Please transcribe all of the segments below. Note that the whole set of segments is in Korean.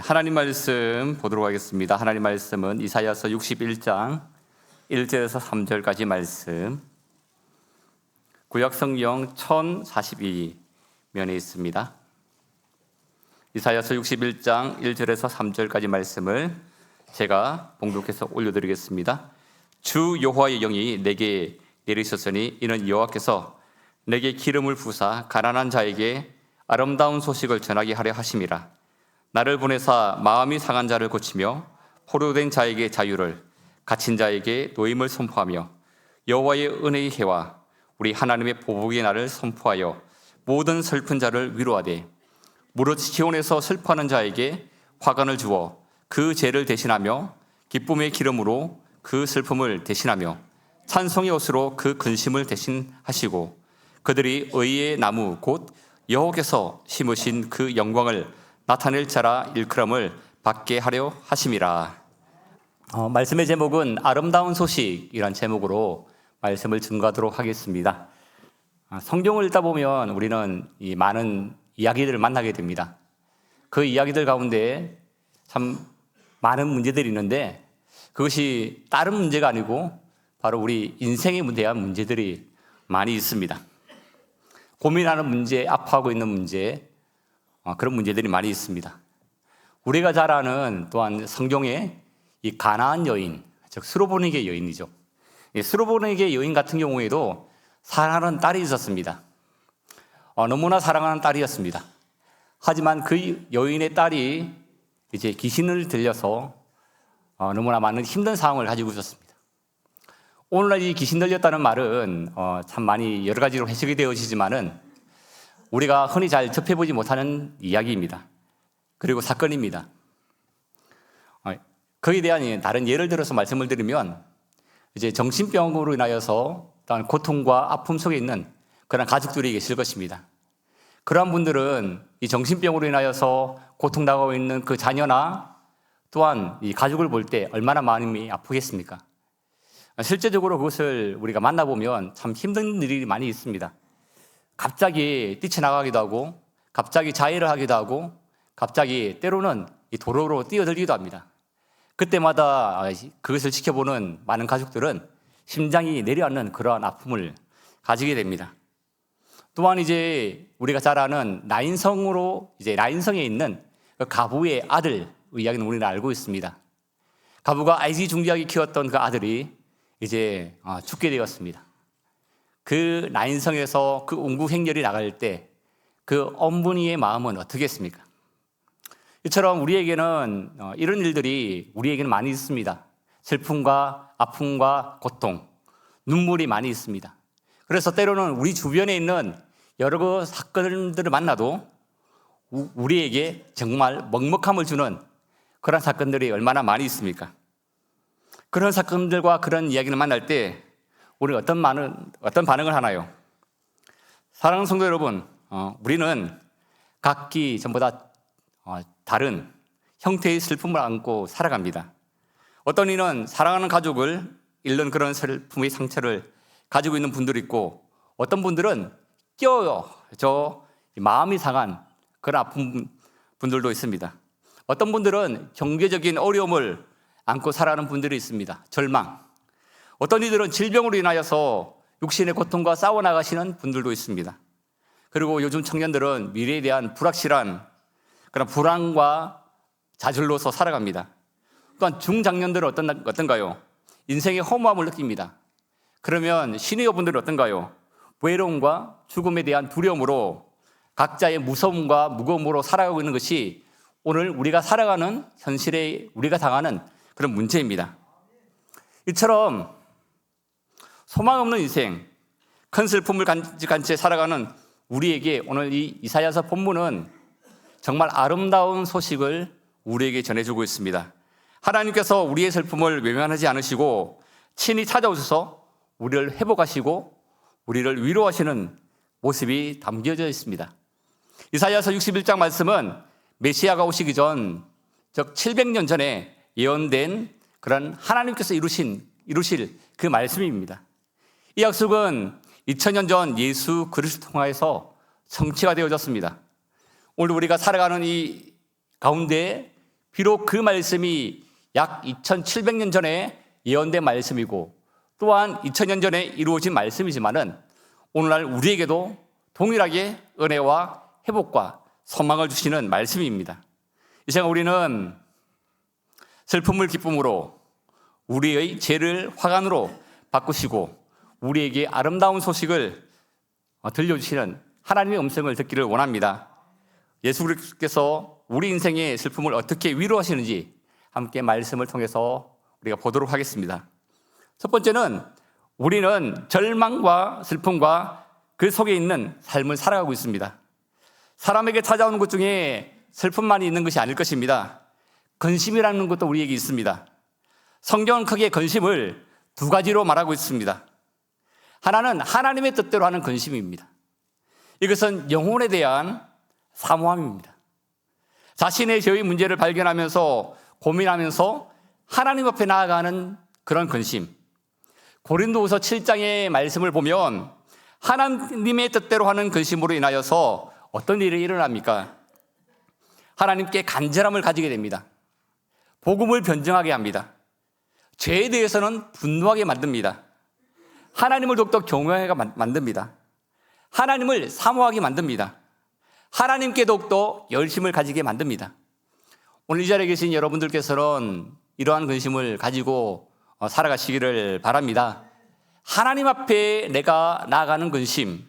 하나님 말씀 보도록 하겠습니다. 하나님 말씀은 이사야서 61장 1절에서 3절까지 말씀, 구약성경 1042면에 있습니다. 이사야서 61장 1절에서 3절까지 말씀을 제가 봉독해서 올려드리겠습니다. 주 여호와의 영이 내게 내리셨으니 이는 여호와께서 내게 기름을 부사 가난한 자에게 아름다운 소식을 전하게 하려 하심이라. 나를 보내사 마음이 상한 자를 고치며 포로된 자에게 자유를, 갇힌 자에게 노임을 선포하며 여호와의 은혜의 해와 우리 하나님의 보복의 날을 선포하여 모든 슬픈 자를 위로하되 무릇 시온에서 슬퍼하는 자에게 화관을 주어 그 죄를 대신하며 기쁨의 기름으로 그 슬픔을 대신하며 찬송의 옷으로 그 근심을 대신하시고 그들이 의의 나무 곧 여호와께서 심으신 그 영광을 나타낼 자라 일컬음을 받게 하려 하심이라. 말씀의 제목은 아름다운 소식이란 제목으로 말씀을 증거하도록 하겠습니다. 성경을 읽다 보면 우리는 이 많은 이야기들을 만나게 됩니다. 그 이야기들 가운데 참 많은 문제들이 있는데 그것이 다른 문제가 아니고 바로 우리 인생에 대한 문제들이 많이 있습니다. 고민하는 문제, 아파하고 있는 문제, 그런 문제들이 많이 있습니다. 우리가 잘 아는 또한 성경의 이 가나안 여인, 즉 스로보닉의 여인이죠. 스로보닉의 여인 같은 경우에도 사랑하는 딸이 있었습니다. 너무나 사랑하는 딸이었습니다. 하지만 그 여인의 딸이 이제 귀신을 들려서 너무나 많은 힘든 상황을 가지고 있었습니다. 오늘날 이 귀신 들렸다는 말은 참 많이 여러 가지로 해석이 되어지지만은 우리가 흔히 잘 접해보지 못하는 이야기입니다. 그리고 사건입니다. 거기에 대한 다른 예를 들어서 말씀을 드리면 이제 정신병으로 인하여서 또한 고통과 아픔 속에 있는 그런 가족들이 계실 것입니다. 그러한 분들은 이 정신병으로 인하여서 고통당하고 있는 그 자녀나 또한 이 가족을 볼 때 얼마나 마음이 아프겠습니까? 실제적으로 그것을 우리가 만나보면 참 힘든 일이 많이 있습니다. 갑자기 뛰쳐나가기도 하고 갑자기 자해를 하기도 하고 갑자기 때로는 이 도로로 뛰어들기도 합니다. 그때마다 그것을 지켜보는 많은 가족들은 심장이 내려앉는 그러한 아픔을 가지게 됩니다. 또한 이제 우리가 잘 아는 나인성에 있는 그 가부의 아들 이야기는 우리는 알고 있습니다. 가부가 애지중지하게 키웠던 그 아들이 이제 죽게 되었습니다. 그 나인성에서 그 운구 행렬이 나갈 때 그 어머니의 마음은 어떻겠습니까? 이처럼 우리에게는 이런 일들이 우리에게는 많이 있습니다. 슬픔과 아픔과 고통, 눈물이 많이 있습니다. 그래서 때로는 우리 주변에 있는 여러 사건들을 만나도 우리에게 정말 먹먹함을 주는 그런 사건들이 얼마나 많이 있습니까? 그런 사건들과 그런 이야기를 만날 때 우리는 어떤 반응을 하나요? 사랑하는 성도 여러분, 우리는 각기 전부 다 다른 형태의 슬픔을 안고 살아갑니다. 어떤 이는 사랑하는 가족을 잃는 그런 슬픔의 상처를 가지고 있는 분들이 있고 어떤 분들은 마음이 상한 그런 아픈 분들도 있습니다. 어떤 분들은 경제적인 어려움을 안고 살아가는 분들이 있습니다. 절망. 어떤 이들은 질병으로 인하여서 육신의 고통과 싸워나가시는 분들도 있습니다. 그리고 요즘 청년들은 미래에 대한 불확실한 그런 불안과 좌절로서 살아갑니다. 또한 중장년들은 어떤가요? 인생의 허무함을 느낍니다. 그러면 시니어분들은 어떤가요? 외로움과 죽음에 대한 두려움으로 각자의 무서움과 무거움으로 살아가고 있는 것이 오늘 우리가 살아가는 현실에 우리가 당하는 그런 문제입니다. 이처럼 소망 없는 인생, 큰 슬픔을 간직한 채 살아가는 우리에게 오늘 이 이사야서 본문은 정말 아름다운 소식을 우리에게 전해주고 있습니다. 하나님께서 우리의 슬픔을 외면하지 않으시고 친히 찾아오셔서 우리를 회복하시고 우리를 위로하시는 모습이 담겨져 있습니다. 이사야서 61장 말씀은 메시아가 오시기 전, 즉 700년 전에 예언된 그런 하나님께서 이루실 그 말씀입니다. 이 약속은 2000년 전 예수 그리스도 통하여서 성취가 되어졌습니다. 오늘 우리가 살아가는 이 가운데 비록 그 말씀이 약 2700년 전에 예언된 말씀이고 또한 2000년 전에 이루어진 말씀이지만은 오늘날 우리에게도 동일하게 은혜와 회복과 소망을 주시는 말씀입니다. 이 시간 우리는 슬픔을 기쁨으로, 우리의 죄를 화관으로 바꾸시고 우리에게 아름다운 소식을 들려주시는 하나님의 음성을 듣기를 원합니다. 예수 그리스도께서 우리 인생의 슬픔을 어떻게 위로하시는지 함께 말씀을 통해서 우리가 보도록 하겠습니다. 첫 번째는 우리는 절망과 슬픔과 그 속에 있는 삶을 살아가고 있습니다. 사람에게 찾아오는 것 중에 슬픔만이 있는 것이 아닐 것입니다. 근심이라는 것도 우리에게 있습니다. 성경은 크게 근심을 두 가지로 말하고 있습니다. 하나는 하나님의 뜻대로 하는 근심입니다. 이것은 영혼에 대한 사모함입니다. 자신의 죄의 문제를 발견하면서 고민하면서 하나님 앞에 나아가는 그런 근심. 고린도후서 7장의 말씀을 보면 하나님의 뜻대로 하는 근심으로 인하여서 어떤 일이 일어납니까? 하나님께 간절함을 가지게 됩니다. 복음을 변증하게 합니다. 죄에 대해서는 분노하게 만듭니다. 하나님을 더욱더 경외하게 만듭니다. 하나님을 사모하게 만듭니다. 하나님께 더욱더 열심을 가지게 만듭니다. 오늘 이 자리에 계신 여러분들께서는 이러한 근심을 가지고 살아가시기를 바랍니다. 하나님 앞에 내가 나아가는 근심,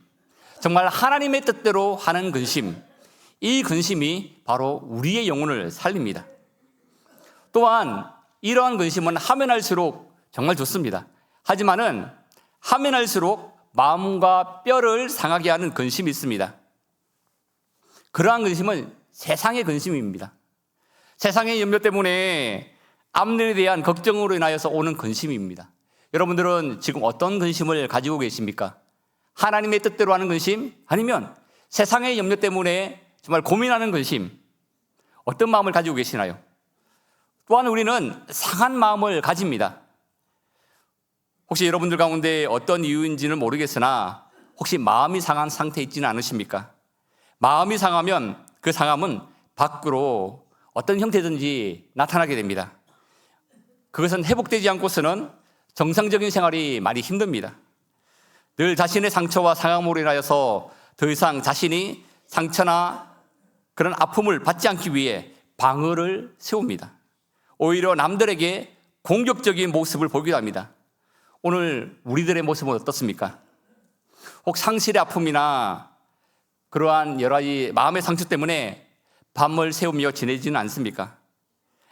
정말 하나님의 뜻대로 하는 근심, 이 근심이 바로 우리의 영혼을 살립니다. 또한 이러한 근심은 하면 할수록 정말 좋습니다. 하지만은 하면 할수록 마음과 뼈를 상하게 하는 근심이 있습니다. 그러한 근심은 세상의 근심입니다. 세상의 염려 때문에 앞일에 대한 걱정으로 인하여서 오는 근심입니다. 여러분들은 지금 어떤 근심을 가지고 계십니까? 하나님의 뜻대로 하는 근심? 아니면 세상의 염려 때문에 정말 고민하는 근심? 어떤 마음을 가지고 계시나요? 또한 우리는 상한 마음을 가집니다. 혹시 여러분들 가운데 어떤 이유인지는 모르겠으나 혹시 마음이 상한 상태에 있지는 않으십니까? 마음이 상하면 그 상함은 밖으로 어떤 형태든지 나타나게 됩니다. 그것은 회복되지 않고서는 정상적인 생활이 많이 힘듭니다. 늘 자신의 상처와 상함으로 인하여서 더 이상 자신이 상처나 그런 아픔을 받지 않기 위해 방어를 세웁니다. 오히려 남들에게 공격적인 모습을 보기도 합니다. 오늘 우리들의 모습은 어떻습니까? 혹 상실의 아픔이나 그러한 여러 가지 마음의 상처 때문에 밤을 새우며 지내지는 않습니까?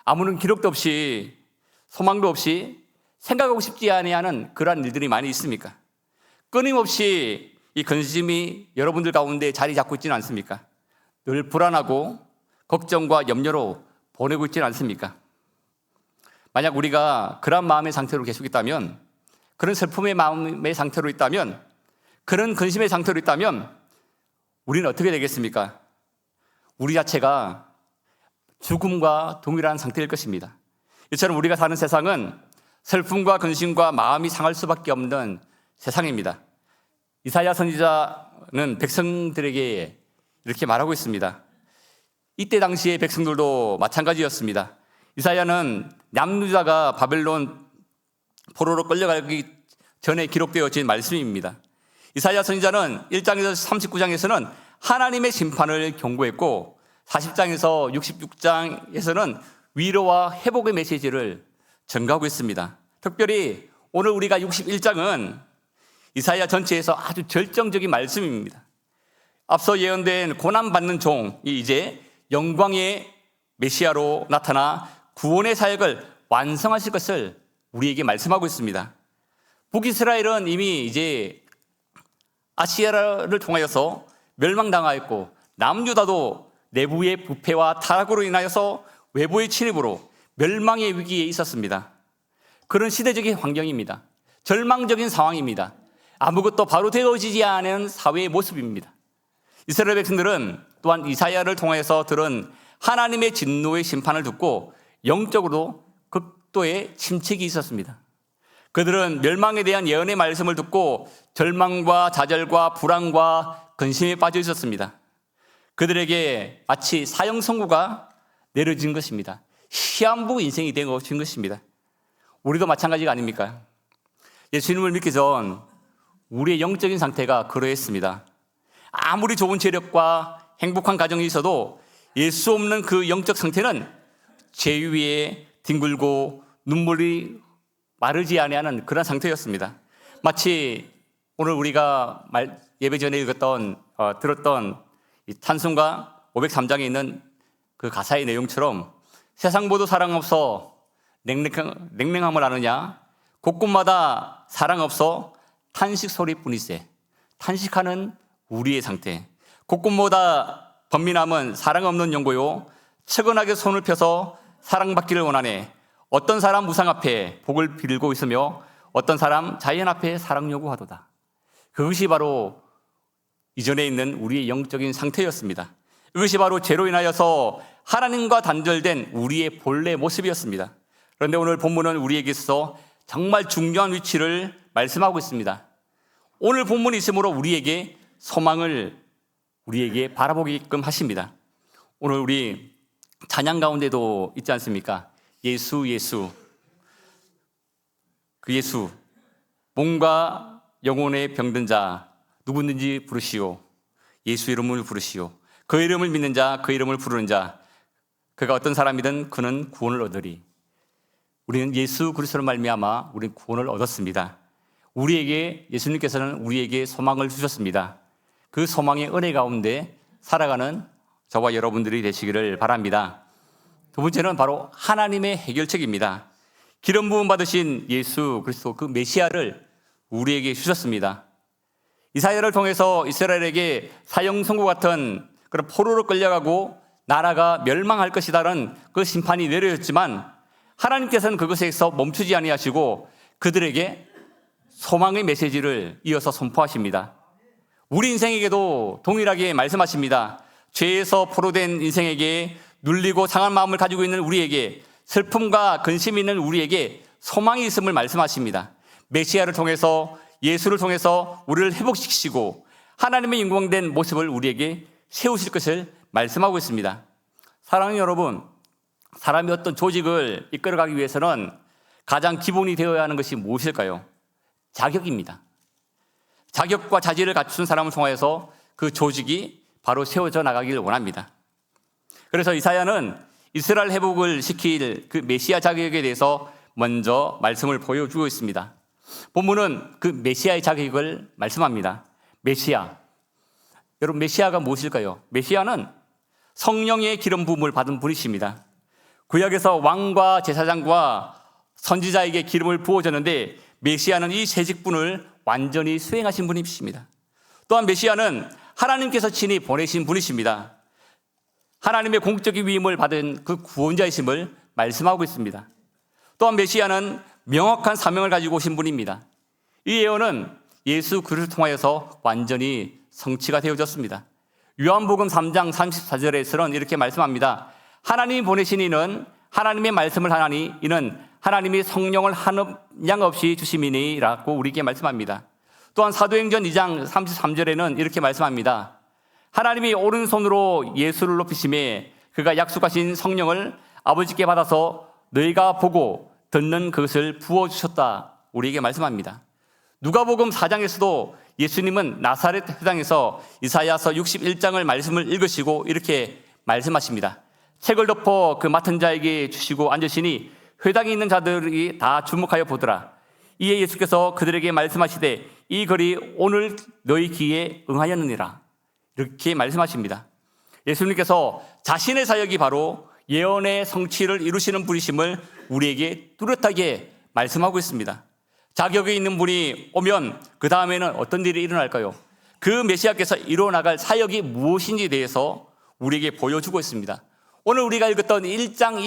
아무런 기록도 없이 소망도 없이 생각하고 싶지 아니하는 그러한 일들이 많이 있습니까? 끊임없이 이 근심이 여러분들 가운데 자리 잡고 있지는 않습니까? 늘 불안하고 걱정과 염려로 보내고 있지는 않습니까? 만약 우리가 그런 마음의 상태로 계속 있다면, 그런 슬픔의 마음의 상태로 있다면, 그런 근심의 상태로 있다면 우리는 어떻게 되겠습니까? 우리 자체가 죽음과 동일한 상태일 것입니다. 이처럼 우리가 사는 세상은 슬픔과 근심과 마음이 상할 수밖에 없는 세상입니다. 이사야 선지자는 백성들에게 이렇게 말하고 있습니다. 이때 당시의 백성들도 마찬가지였습니다. 이사야는 남유다가 바벨론 포로로 끌려가기 전에 기록되어진 말씀입니다. 이사야 선지자는 1장에서 39장에서는 하나님의 심판을 경고했고 40장에서 66장에서는 위로와 회복의 메시지를 전가하고 있습니다. 특별히 오늘 우리가 61장은 이사야 전체에서 아주 결정적인 말씀입니다. 앞서 예언된 고난받는 종이 이제 영광의 메시아로 나타나 구원의 사역을 완성하실 것을 우리에게 말씀하고 있습니다. 북이스라엘은 이미 이제 아시아를 통하여서 멸망당하였고 남유다도 내부의 부패와 타락으로 인하여서 외부의 침입으로 멸망의 위기에 있었습니다. 그런 시대적인 환경입니다. 절망적인 상황입니다. 아무것도 바로 되어지지 않은 사회의 모습입니다. 이스라엘 백성들은 또한 이사야를 통해서 들은 하나님의 진노의 심판을 듣고 영적으로 극도의 침체기 있었습니다. 그들은 멸망에 대한 예언의 말씀을 듣고 절망과 좌절과 불안과 근심에 빠져 있었습니다. 그들에게 마치 사형 선고가 내려진 것입니다. 시한부 인생이 된 것입니다. 우리도 마찬가지가 아닙니까? 예수님을 믿기 전 우리의 영적인 상태가 그러했습니다. 아무리 좋은 재력과 행복한 가정이 있어도 예수 없는 그 영적 상태는 죄 위에 뒹굴고 눈물이 마르지 아니하는 그런 상태였습니다. 마치 오늘 우리가 예배 전에 들었던 이 찬송가 503장에 있는 그 가사의 내용처럼 세상 모두 사랑 없어 냉랭함을 아느냐, 곳곳마다 사랑 없어 탄식 소리뿐이세. 탄식하는 우리의 상태. 곳곳마다 번민함은 사랑 없는 연고요, 측은하게 손을 펴서 사랑받기를 원하네. 어떤 사람 무상 앞에 복을 빌고 있으며 어떤 사람 자연 앞에 사랑 요구하도다. 그것이 바로 이전에 있는 우리의 영적인 상태였습니다. 이것이 바로 죄로 인하여서 하나님과 단절된 우리의 본래 모습이었습니다. 그런데 오늘 본문은 우리에게 있어서 정말 중요한 위치를 말씀하고 있습니다. 오늘 본문이 있으므로 우리에게 소망을 우리에게 바라보게끔 하십니다. 오늘 우리 찬양 가운데도 있지 않습니까? 예수, 예수. 그 예수, 몸과 영혼의 병든 자 누구든지 부르시오. 예수 이름을 부르시오. 그 이름을 믿는 자, 그 이름을 부르는 자, 그가 어떤 사람이든 그는 구원을 얻으리. 우리는 예수 그리스도로 말미암아 우리는 구원을 얻었습니다. 우리에게 예수님께서는 우리에게 소망을 주셨습니다. 그 소망의 은혜 가운데 살아가는 저와 여러분들이 되시기를 바랍니다. 두 번째는 바로 하나님의 해결책입니다. 기름 부음 받으신 예수 그리스도 그 메시아를 우리에게 주셨습니다. 이사야를 통해서 이스라엘에게 사형 선고 같은 그런 포로로 끌려가고 나라가 멸망할 것이다라는 그 심판이 내려졌지만 하나님께서는 그것에서 멈추지 아니하시고 그들에게 소망의 메시지를 이어서 선포하십니다. 우리 인생에게도 동일하게 말씀하십니다. 죄에서 포로된 인생에게 눌리고 상한 마음을 가지고 있는 우리에게, 슬픔과 근심이 있는 우리에게 소망이 있음을 말씀하십니다. 메시아를 통해서, 예수를 통해서 우리를 회복시키시고 하나님의 영광된 모습을 우리에게 세우실 것을 말씀하고 있습니다. 사랑하는 여러분, 사람이 어떤 조직을 이끌어가기 위해서는 가장 기본이 되어야 하는 것이 무엇일까요? 자격입니다. 자격과 자질을 갖춘 사람을 통하여서 그 조직이 바로 세워져 나가기를 원합니다. 그래서 이사야는 이스라엘 회복을 시킬 그 메시아 자격에 대해서 먼저 말씀을 보여주고 있습니다. 본문은 그 메시아의 자격을 말씀합니다. 메시아. 여러분, 메시아가 무엇일까요? 메시아는 성령의 기름 부음을 받은 분이십니다. 구약에서 왕과 제사장과 선지자에게 기름을 부어줬는데 메시아는 이 세 직분을 완전히 수행하신 분이십니다. 또한 메시아는 하나님께서 친히 보내신 분이십니다. 하나님의 공적인 위임을 받은 그 구원자이심을 말씀하고 있습니다. 또한 메시아는 명확한 사명을 가지고 오신 분입니다. 이 예언은 예수 그리스도를 통하여서 완전히 성취가 되어졌습니다. 요한복음 3장 34절에서는 이렇게 말씀합니다. 하나님이 보내신 이는 하나님의 말씀을 하나니 이는 하나님이 성령을 한량 없이 주심이니라고 우리에게 말씀합니다. 또한 사도행전 2장 33절에는 이렇게 말씀합니다. 하나님이 오른손으로 예수를 높이심에 그가 약속하신 성령을 아버지께 받아서 너희가 보고 듣는 그것을 부어주셨다 우리에게 말씀합니다. 누가복음 4장에서도 예수님은 나사렛 회당에서 이사야서 61장을 말씀을 읽으시고 이렇게 말씀하십니다. 책을 덮어 그 맡은 자에게 주시고 앉으시니 회당에 있는 자들이 다 주목하여 보더라. 이에 예수께서 그들에게 말씀하시되 이 글이 오늘 너희 귀에 응하였느니라. 이렇게 말씀하십니다. 예수님께서 자신의 사역이 바로 예언의 성취를 이루시는 분이심을 우리에게 뚜렷하게 말씀하고 있습니다. 자격이 있는 분이 오면 그 다음에는 어떤 일이 일어날까요? 그 메시아께서 이루어나갈 사역이 무엇인지에 대해서 우리에게 보여주고 있습니다. 오늘 우리가 읽었던 1장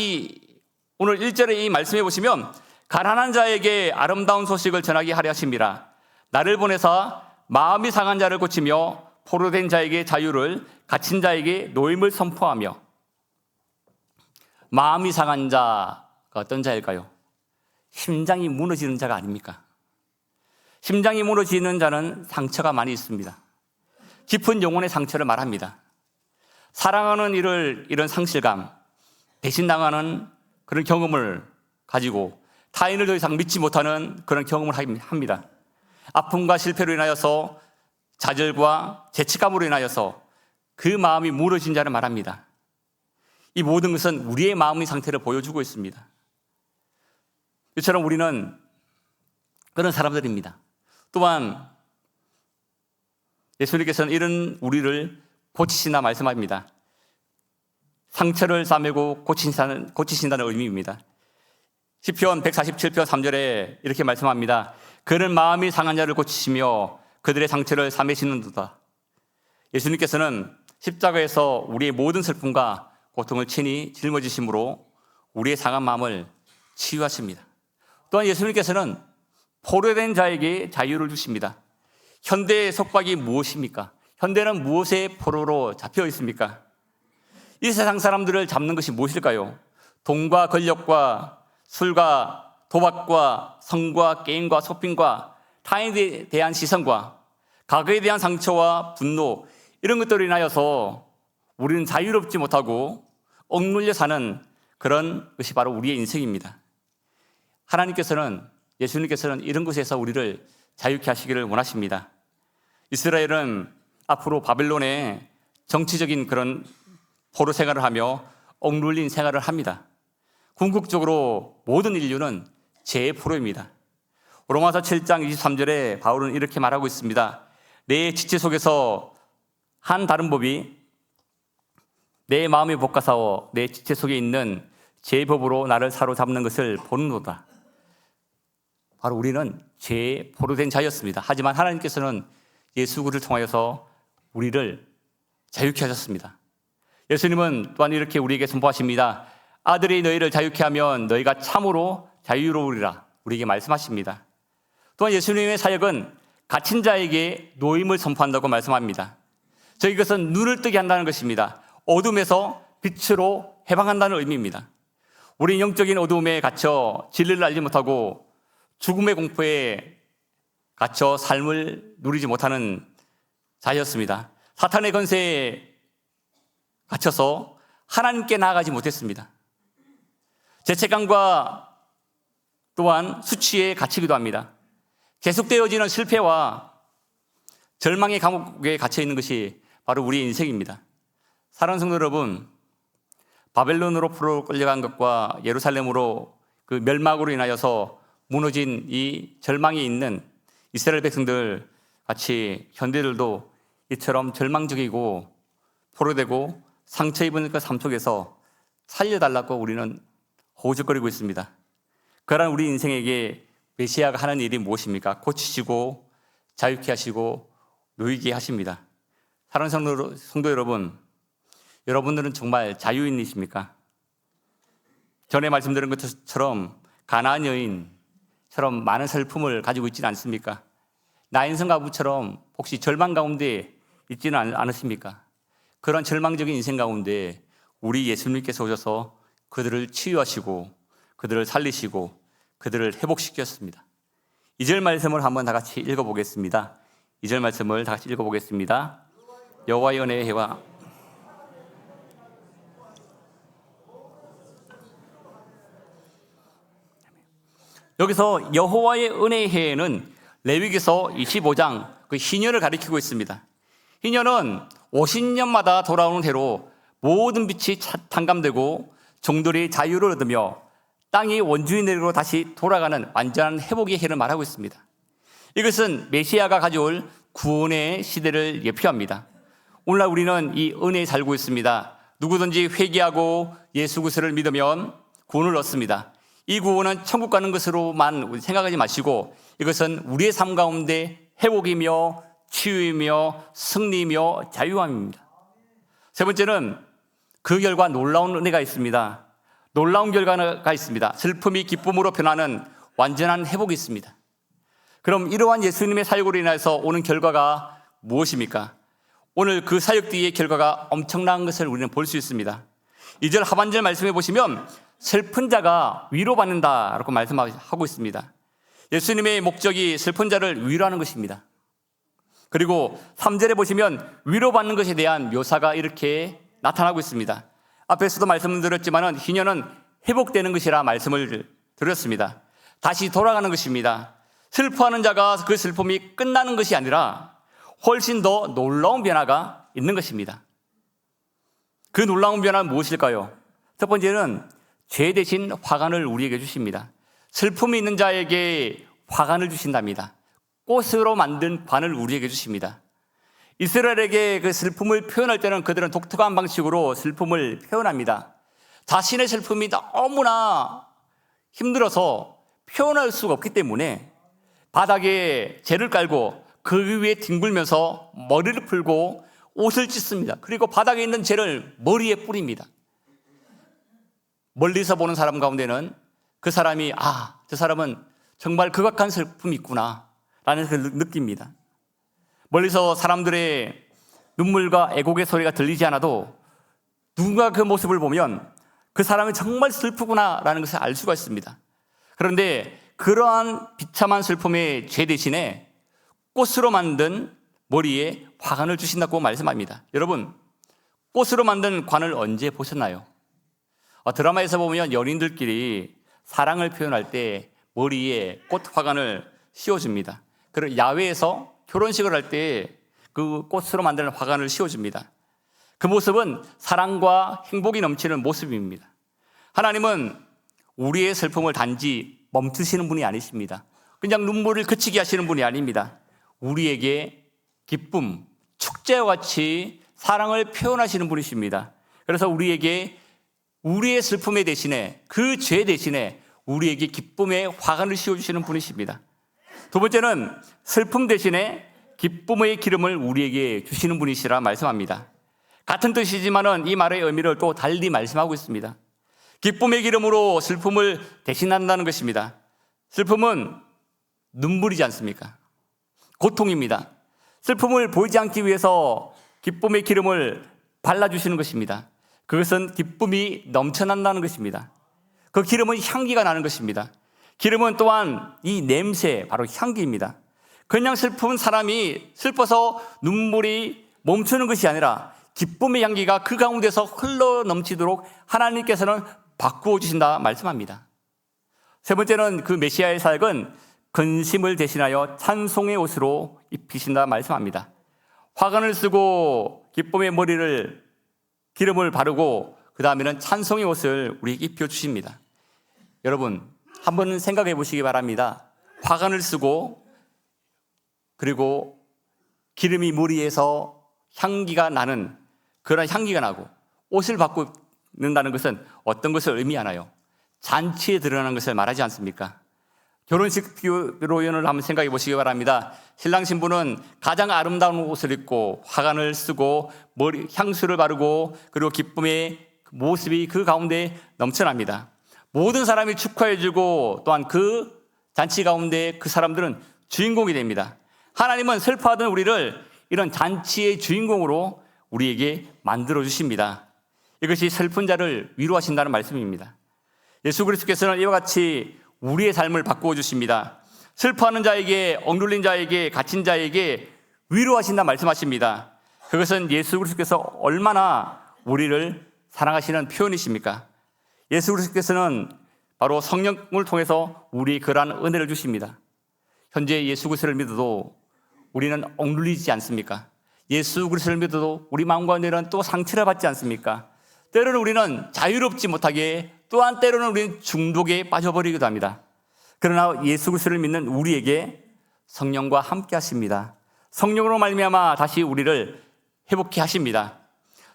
오늘 1절에 이 말씀해 보시면 가난한 자에게 아름다운 소식을 전하게 하려 하심이라. 나를 보내사 마음이 상한 자를 고치며 포로된 자에게 자유를, 갇힌 자에게 노임을 선포하며. 마음이 상한 자가 어떤 자일까요? 심장이 무너지는 자가 아닙니까? 심장이 무너지는 자는 상처가 많이 있습니다. 깊은 영혼의 상처를 말합니다. 사랑하는 이를 이런 상실감, 배신당하는 그런 경험을 가지고 타인을 더 이상 믿지 못하는 그런 경험을 합니다. 아픔과 실패로 인하여서 좌절과 죄책감으로 인하여서 그 마음이 무너진 자를 말합니다. 이 모든 것은 우리의 마음의 상태를 보여주고 있습니다. 이처럼 우리는 그런 사람들입니다. 또한 예수님께서는 이런 우리를 고치신다 말씀합니다. 상처를 싸매고 고치신다는 의미입니다. 시편 147편 3절에 이렇게 말씀합니다. 그는 마음이 상한 자를 고치시며 그들의 상처를 싸매시는도다. 예수님께서는 십자가에서 우리의 모든 슬픔과 고통을 친히 짊어지심으로 우리의 상한 마음을 치유하십니다. 또한 예수님께서는 포로된 자에게 자유를 주십니다. 현대의 속박이 무엇입니까? 현대는 무엇의 포로로 잡혀 있습니까? 이 세상 사람들을 잡는 것이 무엇일까요? 돈과 권력과 술과 도박과 성과 게임과 쇼핑과 타인에 대한 시선과 과거에 대한 상처와 분노, 이런 것들로 인하여서 우리는 자유롭지 못하고 억눌려 사는 그런 것이 바로 우리의 인생입니다. 예수님께서는 이런 것에서 우리를 자유케 하시기를 원하십니다. 이스라엘은 앞으로 바벨론의 정치적인 그런 포로 생활을 하며 억눌린 생활을 합니다. 궁극적으로 모든 인류는 죄의 포로입니다. 로마서 7장 23절에 바울은 이렇게 말하고 있습니다. 내 지체 속에서 한 다른 법이 내 마음에 볶아싸워 내 지체 속에 있는 죄의 법으로 나를 사로잡는 것을 보는도다. 바로 우리는 죄의 포로된 자였습니다. 하지만 하나님께서는 예수 그리스도를 통하여서 우리를 자유케 하셨습니다. 예수님은 또한 이렇게 우리에게 선포하십니다. 아들이 너희를 자유케 하면 너희가 참으로 자유로우리라 우리에게 말씀하십니다. 또한 예수님의 사역은 갇힌 자에게 노임을 선포한다고 말씀합니다. 즉 이것은 눈을 뜨게 한다는 것입니다. 어둠에서 빛으로 해방한다는 의미입니다. 우리 영적인 어둠에 갇혀 진리를 알지 못하고 죽음의 공포에 갇혀 삶을 누리지 못하는 자였습니다. 사탄의 권세에 갇혀서 하나님께 나아가지 못했습니다. 죄책감과 또한 수치에 갇히기도 합니다. 계속되어지는 실패와 절망의 감옥에 갇혀 있는 것이 바로 우리의 인생입니다. 사랑하는 성도 여러분, 바벨론으로 포로 끌려간 것과 예루살렘으로 그 멸망으로 인하여서 무너진 이 절망이 있는 이스라엘 백성들 같이 현대들도 이처럼 절망적이고 포로되고 상처 입은 그 삶 속에서 살려달라고 우리는 호적거리고 있습니다. 그러한 우리 인생에게 메시아가 하는 일이 무엇입니까? 고치시고 자유케 하시고 누이게 하십니다. 사랑하는 성도 여러분, 여러분들은 정말 자유인이십니까? 전에 말씀드린 것처럼 가나안 여인처럼 많은 슬픔을 가지고 있지는 않습니까? 나인성 가부처럼 혹시 절망 가운데 있지는 않으십니까? 그런 절망적인 인생 가운데 우리 예수님께서 오셔서 그들을 치유하시고 그들을 살리시고 그들을 회복시켰습니다. 2절 말씀을 한번 다 같이 읽어보겠습니다. 2절 말씀을 다 같이 읽어보겠습니다. 여호와의 은혜의 해와 여기서 여호와의 은혜의 해에는 레위기서 25장 그 희년을 가리키고 있습니다. 희년은 50년마다 돌아오는 해로 모든 빛이 탕감되고 종들이 자유를 얻으며 땅이 원주민으로 다시 돌아가는 완전한 회복의 해를 말하고 있습니다. 이것은 메시아가 가져올 구원의 시대를 예표합니다. 오늘날 우리는 이 은혜에 살고 있습니다. 누구든지 회개하고 예수 그리스도를 믿으면 구원을 얻습니다. 이 구원은 천국 가는 것으로만 생각하지 마시고 이것은 우리의 삶 가운데 회복이며 치유이며 승리이며 자유함입니다. 세 번째는 그 결과 놀라운 은혜가 있습니다. 놀라운 결과가 있습니다. 슬픔이 기쁨으로 변하는 완전한 회복이 있습니다. 그럼 이러한 예수님의 사역으로 인해서 오는 결과가 무엇입니까? 오늘 그 사역 뒤의 결과가 엄청난 것을 우리는 볼 수 있습니다. 2절 하반절 말씀해 보시면 슬픈 자가 위로받는다라고 말씀하고 있습니다. 예수님의 목적이 슬픈 자를 위로하는 것입니다. 그리고 3절에 보시면 위로받는 것에 대한 묘사가 이렇게 나타나고 있습니다. 앞에서도 말씀드렸지만 희년은 회복되는 것이라 말씀을 드렸습니다. 다시 돌아가는 것입니다. 슬퍼하는 자가 그 슬픔이 끝나는 것이 아니라 훨씬 더 놀라운 변화가 있는 것입니다. 그 놀라운 변화는 무엇일까요? 첫 번째는 죄 대신 화관을 우리에게 주십니다. 슬픔이 있는 자에게 화관을 주신답니다. 꽃으로 만든 관을 우리에게 주십니다. 이스라엘에게 그 슬픔을 표현할 때는 그들은 독특한 방식으로 슬픔을 표현합니다. 자신의 슬픔이 너무나 힘들어서 표현할 수가 없기 때문에 바닥에 재를 깔고 그 위에 뒹굴면서 머리를 풀고 옷을 찢습니다. 그리고 바닥에 있는 재를 머리에 뿌립니다. 멀리서 보는 사람 가운데는 그 사람이 저 사람은 정말 극악한 슬픔이 있구나 라는 걸 느낍니다. 멀리서 사람들의 눈물과 애곡의 소리가 들리지 않아도 누군가 그 모습을 보면 그 사람이 정말 슬프구나 라는 것을 알 수가 있습니다. 그런데 그러한 비참한 슬픔의 죄 대신에 꽃으로 만든 머리에 화관을 주신다고 말씀합니다. 여러분, 꽃으로 만든 관을 언제 보셨나요? 드라마에서 보면 연인들끼리 사랑을 표현할 때 머리에 꽃 화관을 씌워줍니다. 그리고 야외에서 결혼식을 할 때 그 꽃으로 만드는 화관을 씌워줍니다. 그 모습은 사랑과 행복이 넘치는 모습입니다. 하나님은 우리의 슬픔을 단지 멈추시는 분이 아니십니다. 그냥 눈물을 그치게 하시는 분이 아닙니다. 우리에게 기쁨, 축제와 같이 사랑을 표현하시는 분이십니다. 그래서 우리에게 우리의 슬픔의 대신에 그 죄 대신에 우리에게 기쁨의 화관을 씌워주시는 분이십니다. 두 번째는 슬픔 대신에 기쁨의 기름을 우리에게 주시는 분이시라 말씀합니다. 같은 뜻이지만은 이 말의 의미를 또 달리 말씀하고 있습니다. 기쁨의 기름으로 슬픔을 대신한다는 것입니다. 슬픔은 눈물이지 않습니까? 고통입니다. 슬픔을 보이지 않기 위해서 기쁨의 기름을 발라주시는 것입니다. 그것은 기쁨이 넘쳐난다는 것입니다. 그 기름은 향기가 나는 것입니다. 기름은 또한 이 냄새, 바로 향기입니다. 그냥 슬픈 사람이 슬퍼서 눈물이 멈추는 것이 아니라 기쁨의 향기가 그 가운데서 흘러 넘치도록 하나님께서는 바꾸어 주신다 말씀합니다. 세 번째는 그 메시아의 사역은 근심을 대신하여 찬송의 옷으로 입히신다 말씀합니다. 화관을 쓰고 기쁨의 머리를 기름을 바르고 그 다음에는 찬송의 옷을 우리에게 입혀주십니다. 여러분 한번 생각해 보시기 바랍니다. 화관을 쓰고 그리고 기름이 머리에서 향기가 나는 그런 향기가 나고 옷을 바꾸는다는 것은 어떤 것을 의미하나요? 잔치에 드러나는 것을 말하지 않습니까? 결혼식 표현을 한번 생각해 보시기 바랍니다. 신랑 신부는 가장 아름다운 옷을 입고 화관을 쓰고 머리 향수를 바르고 그리고 기쁨의 모습이 그 가운데 넘쳐납니다. 모든 사람이 축하해주고 또한 그 잔치 가운데 그 사람들은 주인공이 됩니다. 하나님은 슬퍼하던 우리를 이런 잔치의 주인공으로 우리에게 만들어 주십니다. 이것이 슬픈 자를 위로하신다는 말씀입니다. 예수 그리스도께서는 이와 같이 우리의 삶을 바꾸어 주십니다. 슬퍼하는 자에게, 억눌린 자에게, 갇힌 자에게 위로하신다 말씀하십니다. 그것은 예수 그리스도께서 얼마나 우리를 사랑하시는 표현이십니까? 예수 그리스도께서는 바로 성령을 통해서 우리 그러한 은혜를 주십니다. 현재 예수 그리스도를 믿어도 우리는 억눌리지 않습니까? 예수 그리스도를 믿어도 우리 마음 가운데는 또 상처를 받지 않습니까? 때로는 우리는 자유롭지 못하게 또한 때로는 우리는 중독에 빠져버리기도 합니다. 그러나 예수 그리스도를 믿는 우리에게 성령과 함께 하십니다. 성령으로 말미암아 다시 우리를 회복케 하십니다.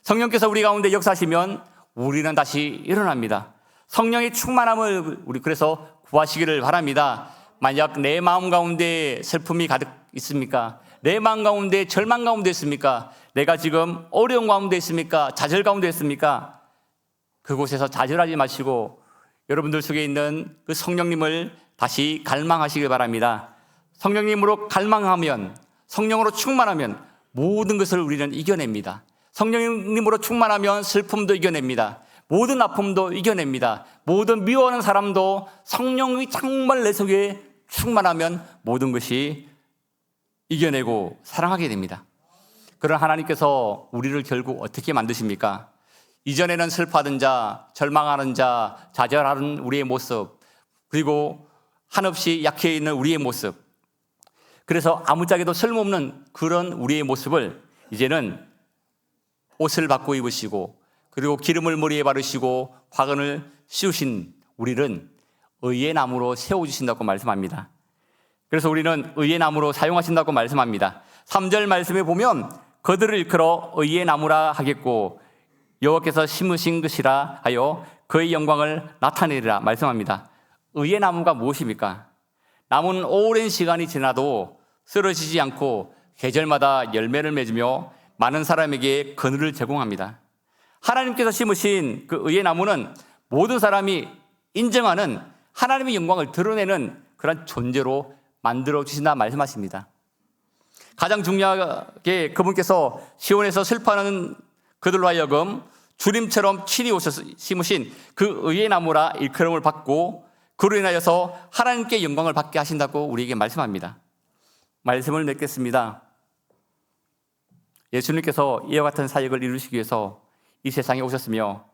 성령께서 우리 가운데 역사하시면 우리는 다시 일어납니다. 성령의 충만함을 우리 그래서 구하시기를 바랍니다. 만약 내 마음 가운데 슬픔이 가득 있습니까? 내 마음 가운데 절망 가운데 있습니까? 내가 지금 어려운 가운데 있습니까? 좌절 가운데 있습니까? 그곳에서 좌절하지 마시고 여러분들 속에 있는 그 성령님을 다시 갈망하시길 바랍니다. 성령님으로 갈망하면, 성령으로 충만하면 모든 것을 우리는 이겨냅니다. 성령님으로 충만하면 슬픔도 이겨냅니다. 모든 아픔도 이겨냅니다. 모든 미워하는 사람도 성령이 정말 내 속에 충만하면 모든 것이 이겨내고 사랑하게 됩니다. 그런 하나님께서 우리를 결국 어떻게 만드십니까? 이전에는 슬퍼하던 자, 절망하는 자, 좌절하는 우리의 모습, 그리고 한없이 약해 있는 우리의 모습, 그래서 아무짝에도 쓸모없는 그런 우리의 모습을 이제는 옷을 바꿔 입으시고, 그리고 기름을 머리에 바르시고 화관을 씌우신 우리를 의의 나무로 세워주신다고 말씀합니다. 그래서 우리는 의의 나무로 사용하신다고 말씀합니다. 3절 말씀에 보면 그들을 일컬어 의의 나무라 하겠고 여호와께서 심으신 것이라 하여 그의 영광을 나타내리라 말씀합니다. 의의 나무가 무엇입니까? 나무는 오랜 시간이 지나도 쓰러지지 않고 계절마다 열매를 맺으며 많은 사람에게 그늘을 제공합니다. 하나님께서 심으신 그 의의 나무는 모든 사람이 인정하는 하나님의 영광을 드러내는 그런 존재로 만들어 주신다 말씀하십니다. 가장 중요하게 그분께서 시온에서 슬퍼하는 그들로 하여금 주림처럼 친히 오셔서 심으신 그 의의 나무라 일컬음을 받고 그로 인하여서 하나님께 영광을 받게 하신다고 우리에게 말씀합니다. 말씀을 맺겠습니다. 예수님께서 이와 같은 사역을 이루시기 위해서 이 세상에 오셨으며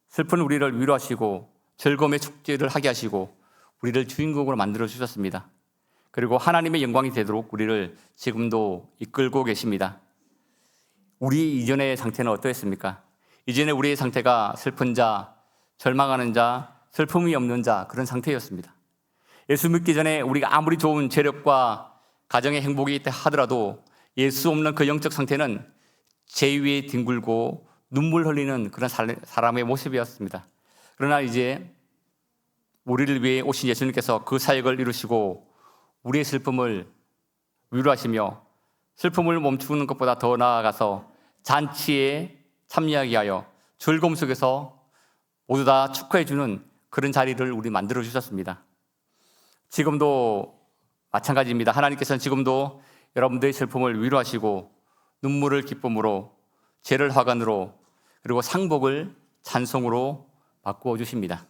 슬픈 우리를 위로하시고 즐거움의 축제를 하게 하시고 우리를 주인공으로 만들어 주셨습니다. 그리고 하나님의 영광이 되도록 우리를 지금도 이끌고 계십니다. 우리 이전의 상태는 어떠했습니까? 이전에 우리의 상태가 슬픈 자, 절망하는 자, 슬픔이 없는 자, 그런 상태였습니다. 예수 믿기 전에 우리가 아무리 좋은 재력과 가정의 행복이 있다 하더라도 예수 없는 그 영적 상태는 죄 위에 뒹굴고 눈물 흘리는 그런 사람의 모습이었습니다. 그러나 이제 우리를 위해 오신 예수님께서 그 사역을 이루시고 우리의 슬픔을 위로하시며 슬픔을 멈추는 것보다 더 나아가서 잔치에 참여하게 하여 즐거움 속에서 모두 다 축하해 주는 그런 자리를 우리 만들어 주셨습니다. 지금도 마찬가지입니다. 하나님께서는 지금도 여러분들의 슬픔을 위로하시고 눈물을 기쁨으로, 죄를 화관으로, 그리고 상복을 찬송으로 바꾸어 주십니다.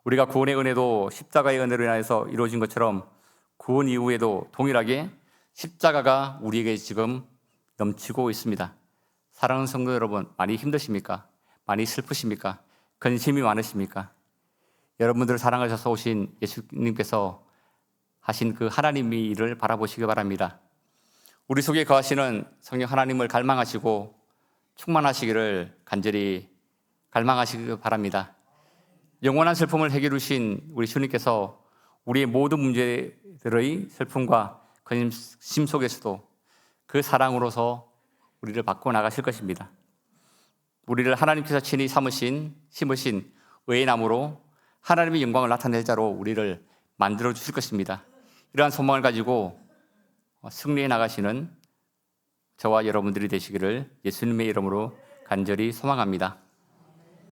우리가 구원의 은혜도 십자가의 은혜로 인하여서 이루어진 것처럼 구원 이후에도 동일하게 십자가가 우리에게 지금 넘치고 있습니다. 사랑하는 성도 여러분, 많이 힘드십니까? 많이 슬프십니까? 근심이 많으십니까? 여러분들을 사랑하셔서 오신 예수님께서 하신 그 하나님의 일을 바라보시기 바랍니다. 우리 속에 거하시는 성령 하나님을 갈망하시고 충만하시기를 간절히 갈망하시기 바랍니다. 영원한 슬픔을 해결해 주신 우리 주님께서 우리의 모든 문제들의 슬픔과 근심 속에서도 그 사랑으로서 우리를 바꿔 나가실 것입니다. 우리를 하나님께서 친히 심으신 의의 나무로 하나님의 영광을 나타낼 자로 우리를 만들어 주실 것입니다. 이러한 소망을 가지고 승리해 나가시는 저와 여러분들이 되시기를 예수님의 이름으로 간절히 소망합니다.